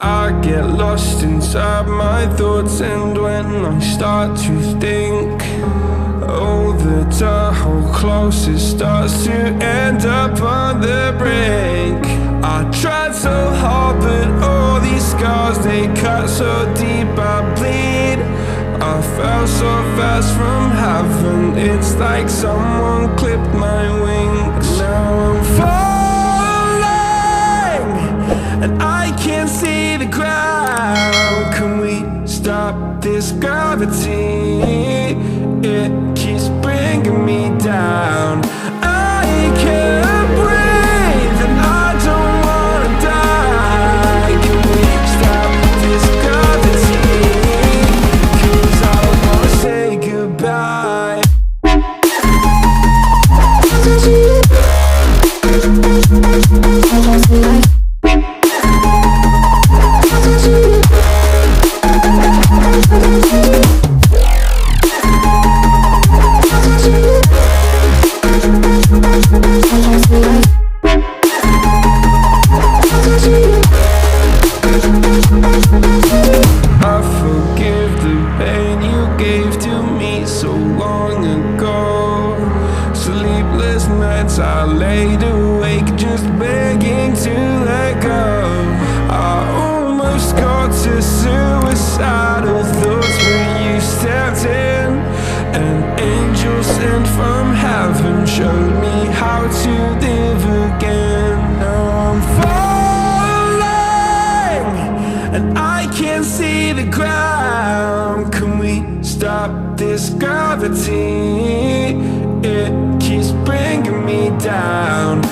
I get lost inside my thoughts, and when I start to think, oh, the Tahoe closest starts to end up on the brink. I tried so hard, but all these scars, they cut so deep I bleed. I fell so fast from heaven, it's like someone clipped my wings. Now I'm falling, and I can't see the ground. Can we stop this gravity? It keeps bringing me down. I can't breathe, and I don't wanna die. Can we stop this gravity? 'Cause I don't wanna say goodbye. I forgive the pain you gave to me so long ago. Sleepless nights I laid awake just begging to let go. I almost got to suicidal thoughts, but you stepped in. An angel sent from heaven showed me how to live again. Now I'm falling, and I can't see the ground. Can we stop this gravity? It keeps bringing me down.